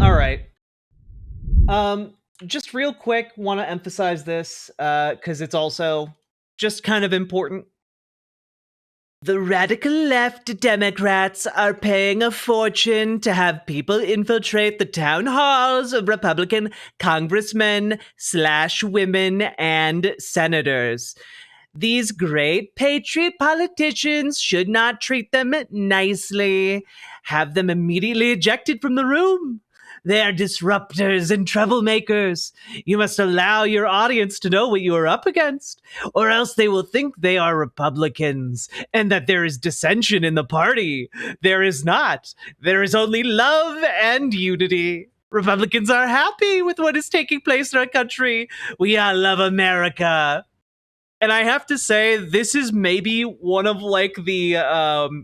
All right. Just real quick, want to emphasize this because it's also just kind of important. The radical left Democrats are paying a fortune to have people infiltrate the town halls of Republican congressmen / women and senators. These great patriot politicians should not treat them nicely, have them immediately ejected from the room. They are disruptors and troublemakers. You must allow your audience to know what you are up against, or else they will think they are Republicans and that there is dissension in the party. There is not. There is only love and unity. Republicans are happy with what is taking place in our country. We all love America. And I have to say, this is maybe one of like the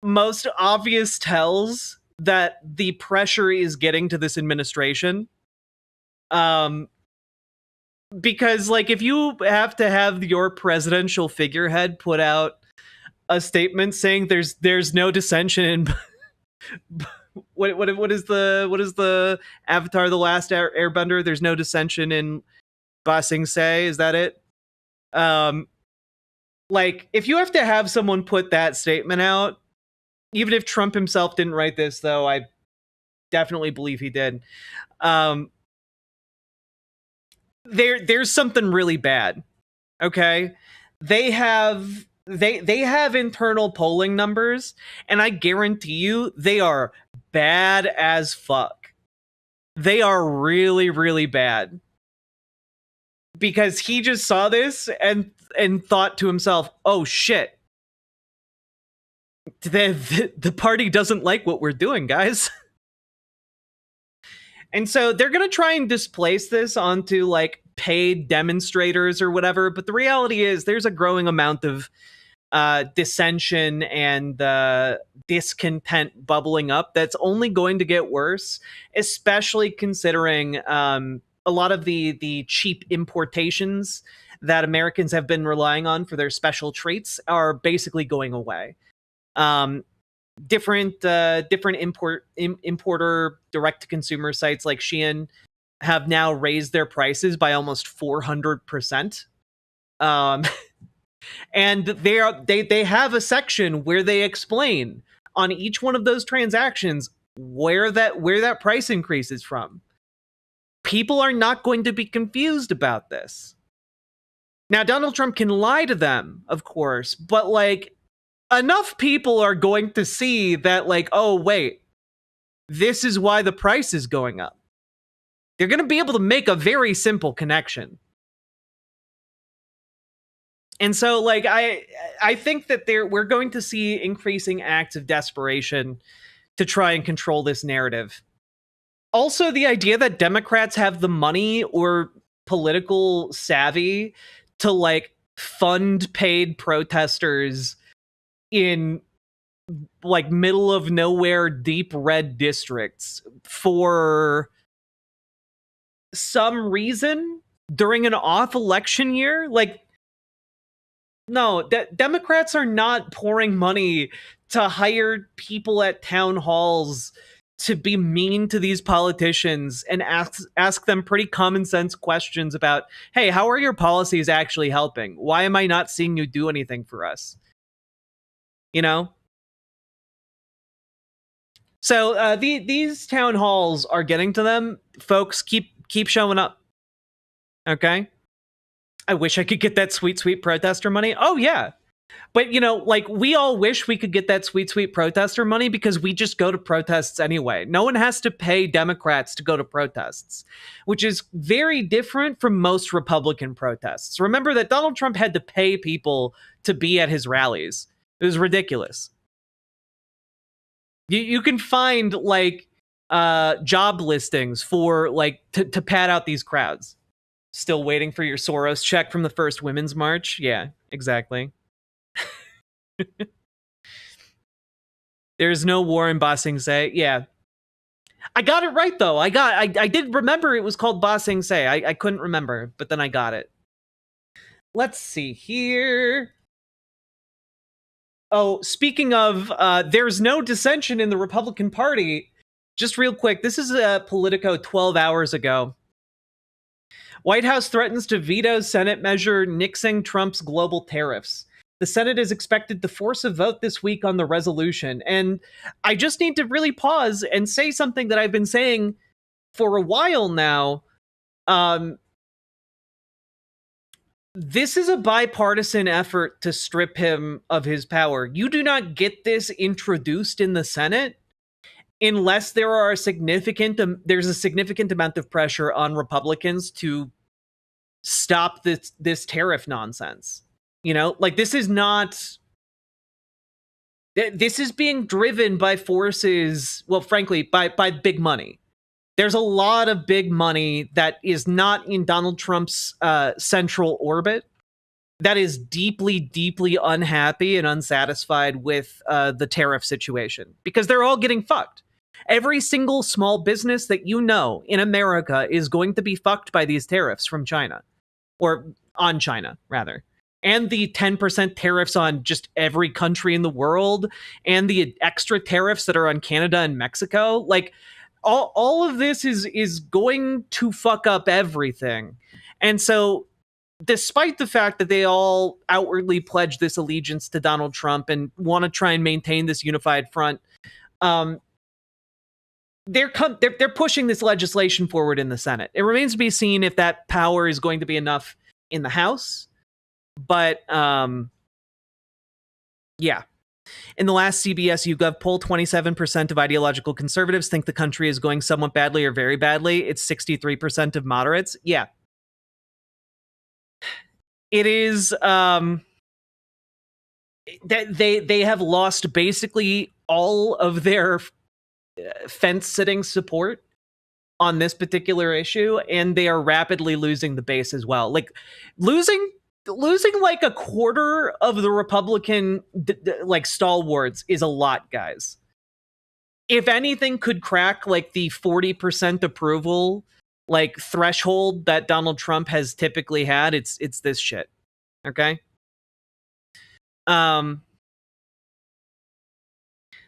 most obvious tells that the pressure is getting to this administration. Because like if you have to have your presidential figurehead put out a statement saying there's no dissension in what is the Avatar the Last Airbender? There's no dissension in Ba Sing Se. Is that it? Like if you have to have someone put that statement out, even if Trump himself didn't write this, though I definitely believe he did. There's something really bad. Okay, they have internal polling numbers, and I guarantee you they are bad as fuck. They are really, really bad. Because he just saw this and thought to himself, "Oh shit, the party doesn't like what we're doing, guys." And so they're going to try and displace this onto like paid demonstrators or whatever. But the reality is there's a growing amount of dissension and discontent bubbling up that's only going to get worse, especially considering a lot of the cheap importations that Americans have been relying on for their special treats are basically going away. Different importer direct to consumer sites like Shein have now raised their prices by almost 400%. And they have a section where they explain on each one of those transactions where that price increase is from. People are not going to be confused about this. Now, Donald Trump can lie to them, of course, but like enough people are going to see that, like, oh, wait, this is why the price is going up. They're going to be able to make a very simple connection. And so, like, I think that we're going to see increasing acts of desperation to try and control this narrative. Also, the idea that Democrats have the money or political savvy to, like, fund paid protesters in like middle of nowhere deep red districts for some reason during an off election year. Like, no, Democrats are not pouring money to hire people at town halls to be mean to these politicians and ask them pretty common sense questions about, hey, how are your policies actually helping? Why am I not seeing you do anything for us? You know? So these town halls are getting to them. Folks, keep showing up. Okay? I wish I could get that sweet, sweet protester money. Oh, yeah. But, you know, like, we all wish we could get that sweet, sweet protester money because we just go to protests anyway. No one has to pay Democrats to go to protests, which is very different from most Republican protests. Remember that Donald Trump had to pay people to be at his rallies. It was ridiculous. You can find, like, job listings for, like, to pad out these crowds. Still waiting for your Soros check from the first Women's March? Yeah, exactly. There's no war in Ba Sing Se. Yeah. I got it right, though. I did remember it was called Ba Sing Se. I couldn't remember, but then I got it. Let's see here. Oh, speaking of, there's no dissension in the Republican Party. just real quick, this is Politico 12 hours ago. White House threatens to veto Senate measure nixing Trump's global tariffs. The Senate is expected to force a vote this week on the resolution. And I just need to really pause and say something that I've been saying for a while now. This is a bipartisan effort to strip him of his power. You do not get this introduced in the Senate unless there's a significant amount of pressure on Republicans to stop this tariff nonsense. You know, like this is being driven by forces, well, frankly, by big money. There's a lot of big money that is not in Donald Trump's central orbit, that is deeply, deeply unhappy and unsatisfied with the tariff situation, because they're all getting fucked. Every single small business that you know in America is going to be fucked by these tariffs from China, or on China, rather. And the 10% tariffs on just every country in the world, and the extra tariffs that are on Canada and Mexico. Like, all of this is going to fuck up everything. And so, despite the fact that they all outwardly pledge this allegiance to Donald Trump and want to try and maintain this unified front, they're pushing this legislation forward in the Senate. It remains to be seen if that power is going to be enough in the House. But yeah. In the last CBS YouGov poll, 27% of ideological conservatives think the country is going somewhat badly or very badly. It's 63% of moderates. Yeah. It is that they have lost basically all of their fence-sitting support on this particular issue, and they are rapidly losing the base as well. Like losing like a quarter of the Republican like stalwarts is a lot, guys. If anything could crack like the 40% approval like threshold that Donald Trump has typically had, it's this shit. Okay?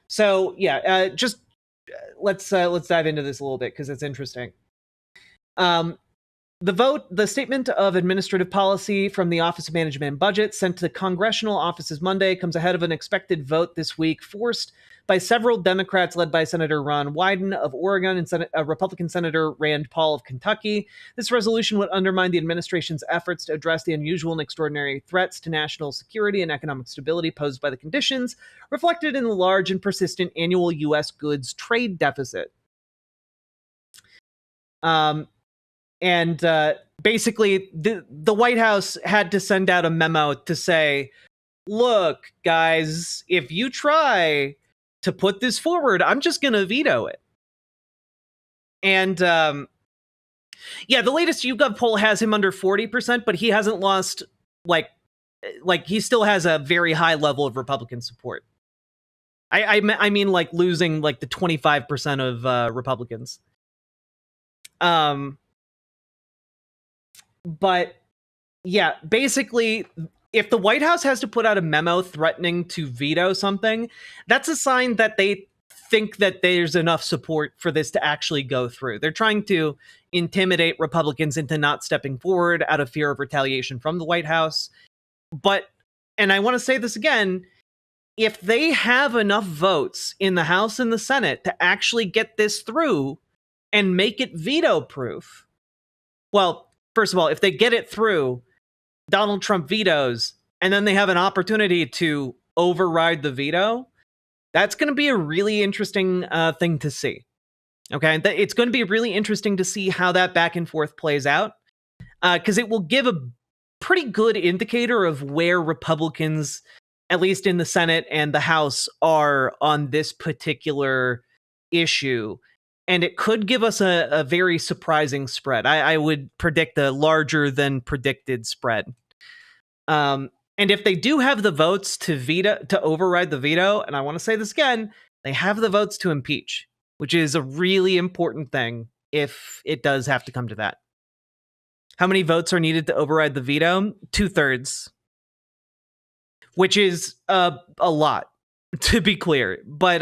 So yeah, just let's dive into this a little bit because it's interesting. The statement of administrative policy from the Office of Management and Budget sent to congressional offices Monday comes ahead of an expected vote this week, forced by several Democrats led by Senator Ron Wyden of Oregon and Republican Senator Rand Paul of Kentucky. This resolution would undermine the administration's efforts to address the unusual and extraordinary threats to national security and economic stability posed by the conditions reflected in the large and persistent annual U.S. goods trade deficit. And basically, the White House had to send out a memo to say, look, guys, if you try to put this forward, I'm just going to veto it. And yeah, the latest YouGov poll has him under 40%, but he hasn't lost, like he still has a very high level of Republican support. I mean, like losing like the 25% of Republicans. But yeah, basically, if the White House has to put out a memo threatening to veto something, that's a sign that they think that there's enough support for this to actually go through. They're trying to intimidate Republicans into not stepping forward out of fear of retaliation from the White House. But, and I want to say this again, if they have enough votes in the House and the Senate to actually get this through and make it veto-proof, well, first of all, if they get it through, Donald Trump vetoes, and then they have an opportunity to override the veto, that's going to be a really interesting thing to see. Okay? It's going to be really interesting to see how that back and forth plays out, because it will give a pretty good indicator of where Republicans, at least in the Senate and the House, are on this particular issue. And it could give us a very surprising spread. I would predict a larger than predicted spread. And if they do have the votes to override the veto, and I want to say this again, they have the votes to impeach, which is a really important thing if it does have to come to that. How many votes are needed to override the veto? 2/3, which is a lot, to be clear. But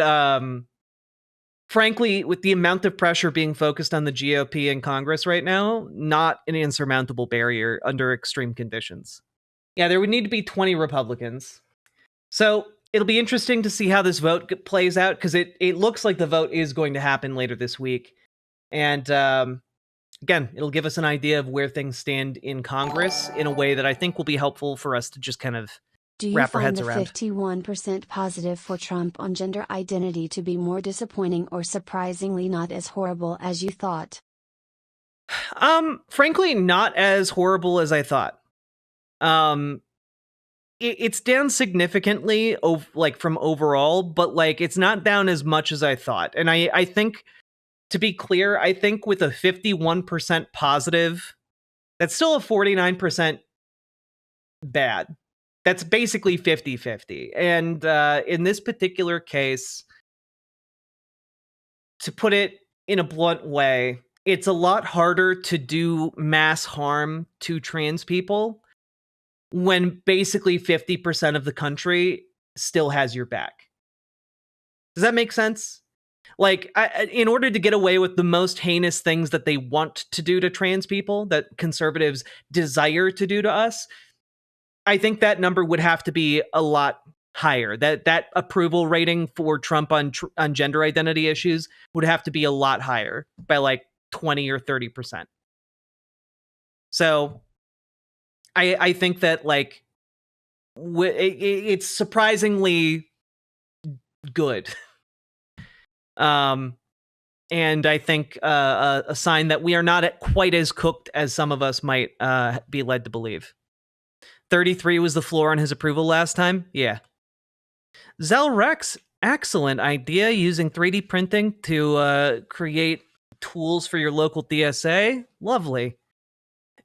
frankly, with the amount of pressure being focused on the GOP in Congress right now, not an insurmountable barrier under extreme conditions. Yeah, there would need to be 20 Republicans. So it'll be interesting to see how this vote plays out, because it looks like the vote is going to happen later this week. And again, it'll give us an idea of where things stand in Congress in a way that I think will be helpful for us to just kind of Do you wrap our find heads the around. 51% positive for Trump on gender identity to be more disappointing or surprisingly not as horrible as you thought? Frankly, not as horrible as I thought. It's down significantly, like from overall, but like it's not down as much as I thought. And I think, to be clear, I think with a 51% positive, that's still a 49% bad. That's basically 50-50. And in this particular case, to put it in a blunt way, it's a lot harder to do mass harm to trans people when basically 50% of the country still has your back. Does that make sense? Like, in order to get away with the most heinous things that they want to do to trans people, that conservatives desire to do to us, I think that number would have to be a lot higher. That approval rating for Trump on gender identity issues would have to be a lot higher, by like 20 or 30%. So I think that, like, it's surprisingly good. And I think a sign that we are not quite as cooked as some of us might be led to believe. 33 was the floor on his approval last time. Yeah. Zelrex, excellent idea, using 3D printing to create tools for your local DSA. Lovely.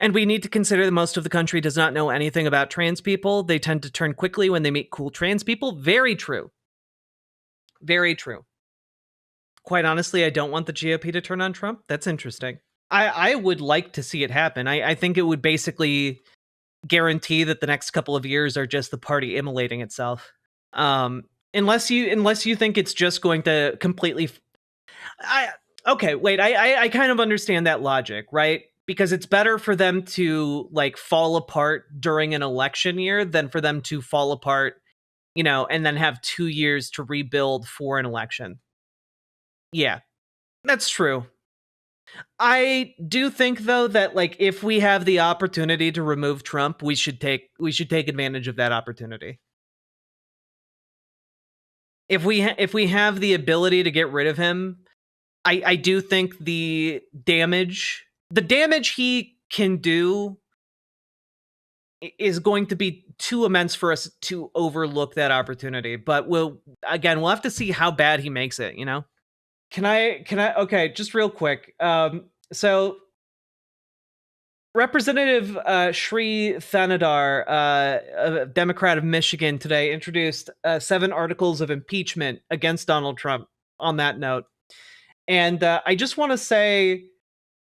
And we need to consider that most of the country does not know anything about trans people. They tend to turn quickly when they meet cool trans people. Very true. Very true. Quite honestly, I don't want the GOP to turn on Trump. That's interesting. I would like to see it happen. I think it would basically guarantee that the next couple of years are just the party immolating itself. Unless you think it's just going to completely. Okay, wait. I kind of understand that logic, right? Because it's better for them to like fall apart during an election year than for them to fall apart, and then have 2 years to rebuild for an election. Yeah, that's true. I do think, though, that like if we have the opportunity to remove Trump, we should take advantage of that opportunity. If we have the ability to get rid of him, I do think the damage he can do is going to be too immense for us to overlook that opportunity. But we'll have to see how bad he makes it, Can I okay, just real quick. So Representative Shri Thanadar, a Democrat of Michigan, today introduced 7 articles of impeachment against Donald Trump on that note. And I just want to say,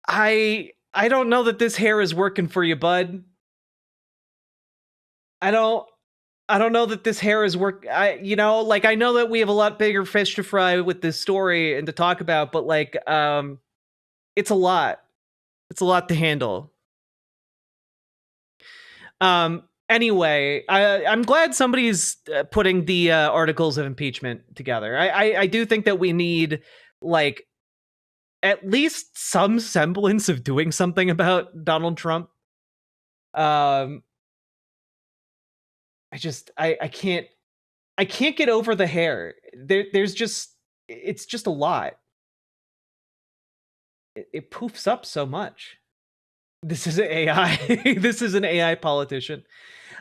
I don't know that this hair is working for you, bud. I don't know that this hair is I know that we have a lot bigger fish to fry with this story and to talk about, but like, it's a lot. It's a lot to handle. Anyway, I'm glad somebody's putting the articles of impeachment together. I do think that we need, like, at least some semblance of doing something about Donald Trump. I can't get over the hair. It's just a lot. It poofs up so much. This is an AI. This is an AI politician.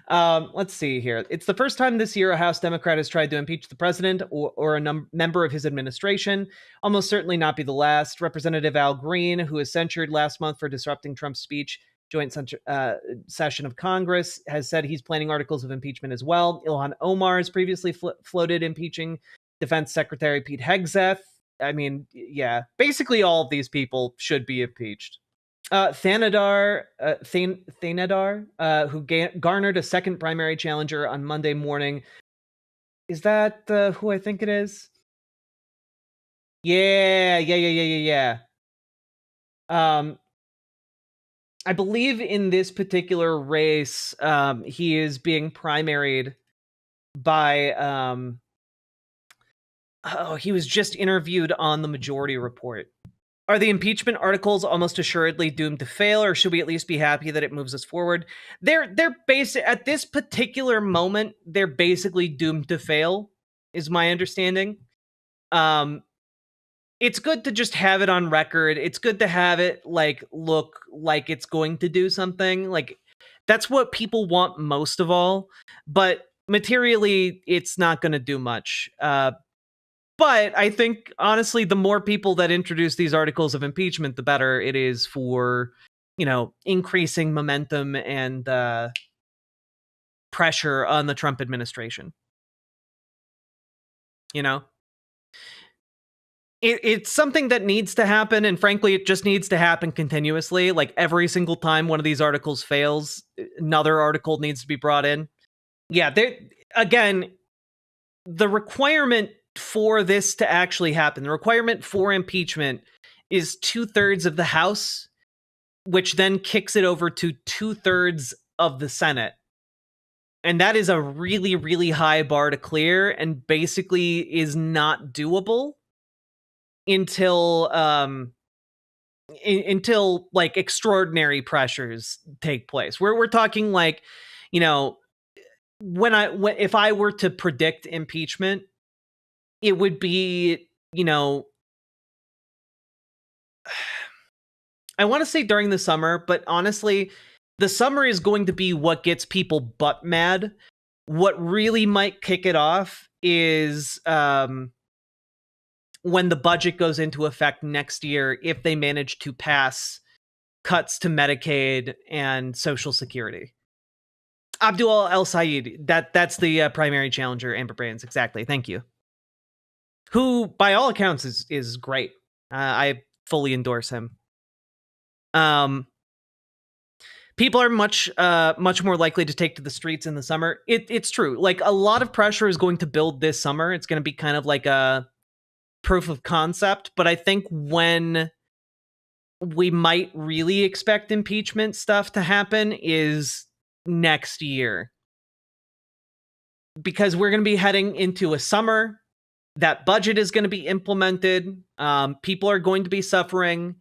Let's see here. It's the first time this year a House Democrat has tried to impeach the president or a member of his administration. Almost certainly not be the last. Representative Al Green, who was censured last month for disrupting Trump's speech joint session of Congress, has said he's planning articles of impeachment as well. Ilhan Omar has previously floated impeaching Defense Secretary Pete Hegseth. I mean, yeah, basically all of these people should be impeached. Thanadar, who garnered a second primary challenger on Monday morning. Is that who I think it is? Yeah. Um, I believe in this particular race, he is being primaried by he was just interviewed on the Majority Report. Are the impeachment articles almost assuredly doomed to fail, or should we at least be happy that it moves us forward? They're basic at this particular moment. They're basically doomed to fail, is my understanding. It's good to just have it on record. It's good to have it like look like it's going to do something. Like that's what people want most of all. But materially, it's not going to do much. But I think honestly, the more people that introduce these articles of impeachment, the better it is for, increasing momentum and pressure on the Trump administration. You know, it's something that needs to happen, and frankly, it just needs to happen continuously. Like every single time one of these articles fails, another article needs to be brought in. Yeah, again, the requirement for this to actually happen, the requirement for impeachment is 2/3 of the House, which then kicks it over to 2/3 of the Senate. And that is a really, really high bar to clear and basically is not doable until until like extraordinary pressures take place. We're talking like, you know, if I were to predict impeachment, it would be, I want to say during the summer, but honestly, the summer is going to be what gets people butt mad. What really might kick it off is when the budget goes into effect next year, if they manage to pass cuts to Medicaid and Social Security. Abdul El Sayed, that's the primary challenger, Amber Brands. Exactly. Thank you. Who, by all accounts, is great. I fully endorse him. People are much more likely to take to the streets in the summer. It's true. Like a lot of pressure is going to build this summer. It's going to be kind of like a proof of concept. But I think when we might really expect impeachment stuff to happen is next year, because we're going to be heading into a summer. That budget is going to be implemented. People are going to be suffering.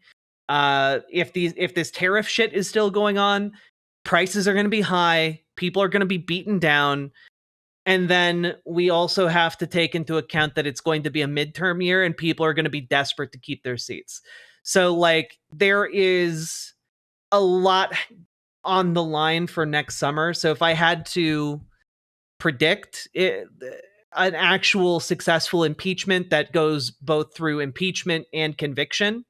If this tariff shit is still going on, prices are going to be high. People are going to be beaten down. And then we also have to take into account that it's going to be a midterm year and people are going to be desperate to keep their seats. So like there is a lot on the line for next summer. So if I had to predict an actual successful impeachment that goes both through impeachment and conviction,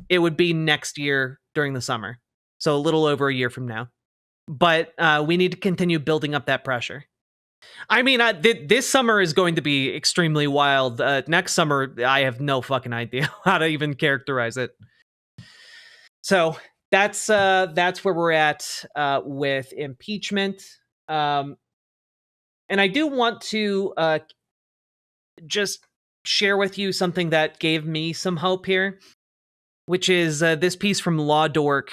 it would be next year during the summer. So a little over a year from now. But we need to continue building up that pressure. I mean, this summer is going to be extremely wild. Next summer, I have no fucking idea how to even characterize it. So that's where we're at with impeachment. And I do want to just share with you something that gave me some hope here, which is this piece from Law Dork,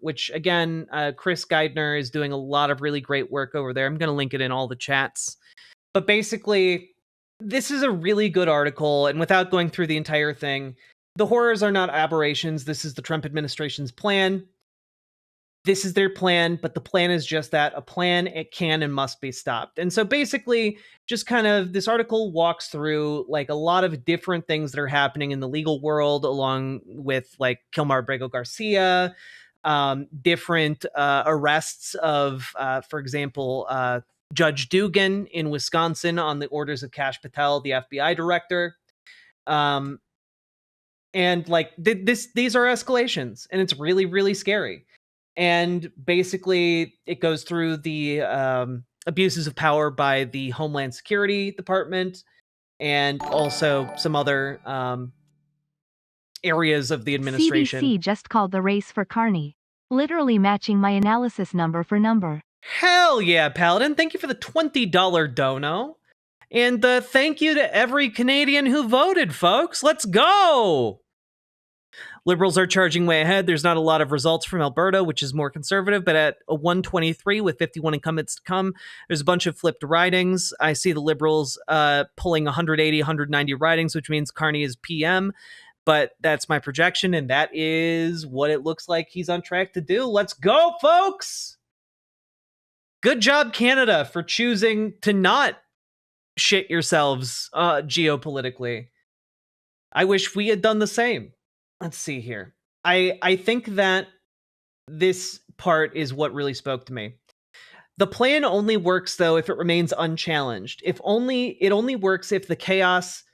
which, again, Chris Geidner is doing a lot of really great work over there. I'm going to link it in all the chats. But basically, this is a really good article, and without going through the entire thing, the horrors are not aberrations. This is the Trump administration's plan. This is their plan, but the plan is just that, a plan. It can and must be stopped. And so basically, just kind of this article walks through like a lot of different things that are happening in the legal world, along with like Kilmar Brego Garcia, different arrests of, for example, Judge Dugan in Wisconsin on the orders of Kash Patel, the FBI director. And like these are escalations, and it's really, really scary. And basically, it goes through the abuses of power by the Homeland Security Department and also some other areas of the administration. CDC just called the race for Carney, literally matching my analysis number for number. Hell yeah, Paladin. Thank you for the $20 dono. And thank you to every Canadian who voted, folks. Let's go! Liberals are charging way ahead. There's not a lot of results from Alberta, which is more conservative, but at a 123 with 51 incumbents to come, there's a bunch of flipped ridings. I see the Liberals pulling 180, 190 ridings, which means Carney is PM, but that's my projection, and that is what it looks like he's on track to do. Let's go, folks! Good job, Canada, for choosing to not shit yourselves geopolitically. I wish we had done the same. Let's see here. I think that this part is what really spoke to me. The plan only works, though, if it remains unchallenged. It only works if the chaos,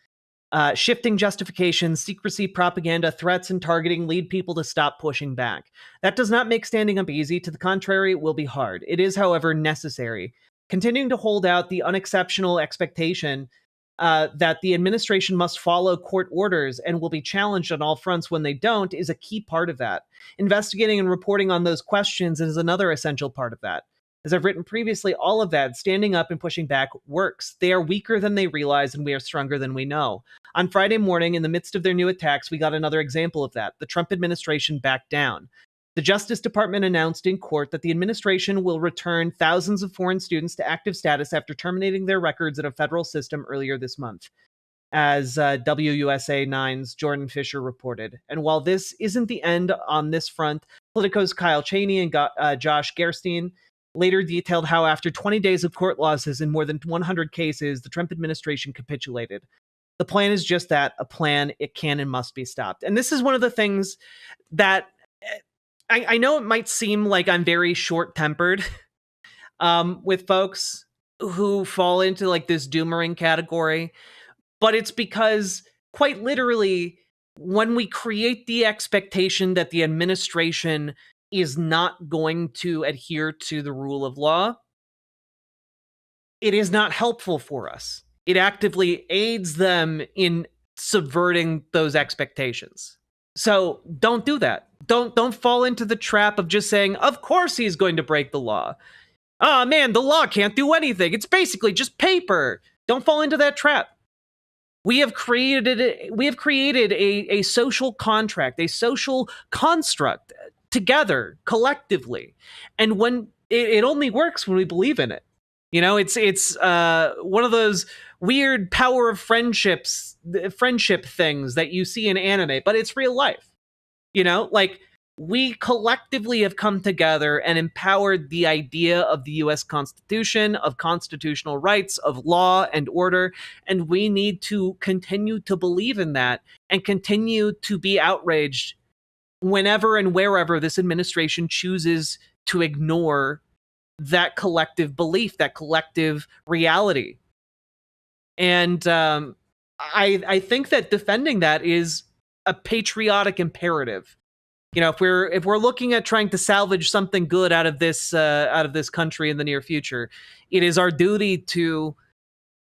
shifting justifications, secrecy, propaganda, threats, and targeting lead people to stop pushing back. That does not make standing up easy. To the contrary, it will be hard. It is, however, necessary. Continuing to hold out the unexceptional expectation that the administration must follow court orders and will be challenged on all fronts when they don't is a key part of that. Investigating and reporting on those questions is another essential part of that. As I've written previously, all of that, standing up and pushing back, works. They are weaker than they realize, and we are stronger than we know. On Friday morning, in the midst of their new attacks, we got another example of that. The Trump administration backed down. The Justice Department announced in court that the administration will return thousands of foreign students to active status after terminating their records in a federal system earlier this month, as WUSA 9's Jordan Fisher reported. And while this isn't the end on this front, Politico's Kyle Cheney and Josh Gerstein later detailed how after 20 days of court losses in more than 100 cases, the Trump administration capitulated. The plan is just that, a plan. It can and must be stopped. And this is one of the things that I know it might seem like I'm very short-tempered with folks who fall into like this doomering category, but it's because quite literally, when we create the expectation that the administration is not going to adhere to the rule of law, it is not helpful for us. It actively aids them in subverting those expectations. So don't do that. Don't fall into the trap of just saying, of course he's going to break the law. Oh man, the law can't do anything. It's basically just paper. Don't fall into that trap. We have created a social contract, a social construct together, collectively. And when it only works when we believe in it. You know, it's one of those weird power of friendship things that you see in anime, but it's real life. You know, like we collectively have come together and empowered the idea of the US Constitution, of constitutional rights, of law and order, and we need to continue to believe in that and continue to be outraged whenever and wherever this administration chooses to ignore that collective belief, that collective reality. And I think that defending that is a patriotic imperative. You know, if we're looking at trying to salvage something good out of this country in the near future, it is our duty to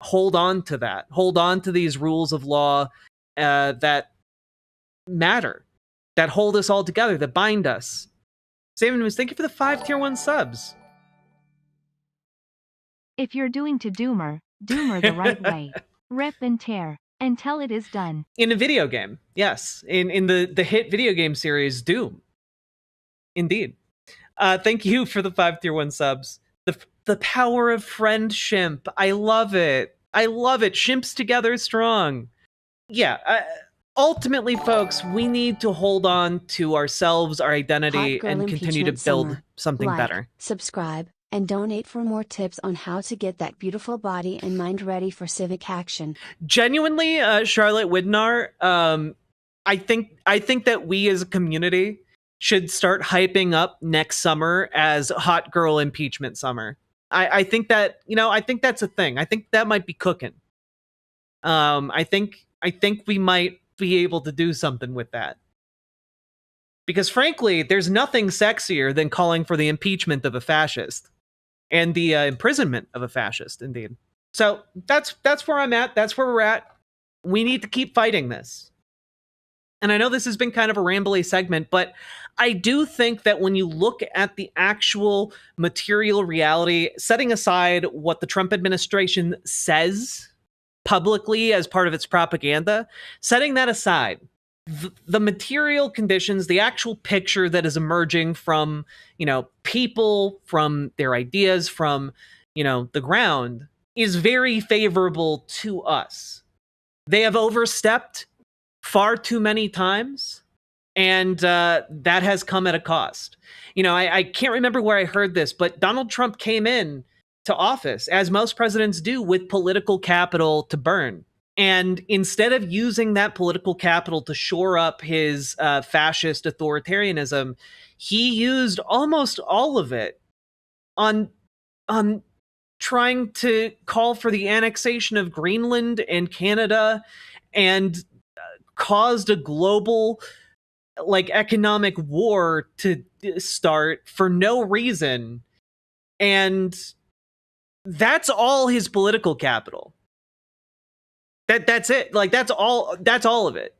hold on to that, hold on to these rules of law that matter, that hold us all together, that bind us. Saban Moose, thank you for the 5 tier 1 subs. If you're doing to doomer the right way. Rip and tear until it is done. In a video game, yes. In the hit video game series Doom. Indeed. Thank you for the 5 tier 1 subs. The power of friend shimp. I love it. I love it. Shimps together strong. Yeah. Ultimately, folks, we need to hold on to ourselves, our identity, and continue to build something better. Subscribe and donate for more tips on how to get that beautiful body and mind ready for civic action. Genuinely, Charlotte Widnar, I think that we as a community should start hyping up next summer as hot girl impeachment summer. I think that, you know, I think that's a thing. I think that might be cooking. I think we might be able to do something with that. Because frankly, there's nothing sexier than calling for the impeachment of a fascist. And the imprisonment of a fascist, indeed. So that's where I'm at. That's where we're at. We need to keep fighting this. And I know this has been kind of a rambly segment, but I do think that when you look at the actual material reality, setting aside what the Trump administration says publicly as part of its propaganda. Setting that aside, the material conditions, the actual picture that is emerging from, people, from their ideas, from, the ground, is very favorable to us. They have overstepped far too many times, and that has come at a cost. I can't remember where I heard this, but Donald Trump came in to office, as most presidents do, with political capital to burn. And instead of using that political capital to shore up his fascist authoritarianism, he used almost all of it on trying to call for the annexation of Greenland and Canada, and caused a global economic war to start for no reason. And that's all his political capital. That's it. That's all of it.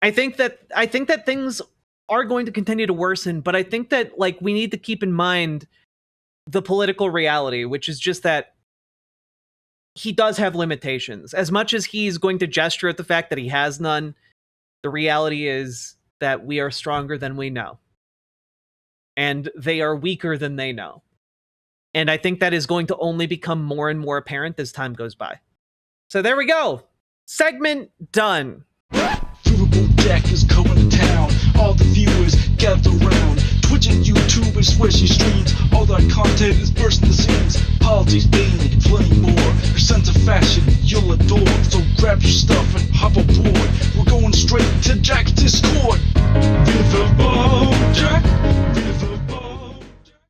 I think that things are going to continue to worsen, but I think that we need to keep in mind the political reality, which is just that he does have limitations. As much as he's going to gesture at the fact that he has none, the reality is that we are stronger than we know. And they are weaker than they know. And I think that is going to only become more and more apparent as time goes by. So there we go. Segment done. Riverboat deck is going to town. All the viewers gather round. Twitch and YouTube and swishy streams. All that content is bursting the seams. Politics, dating, plenty more. Your sense of fashion you'll adore. So grab your stuff and hop aboard. We're going straight to Jack's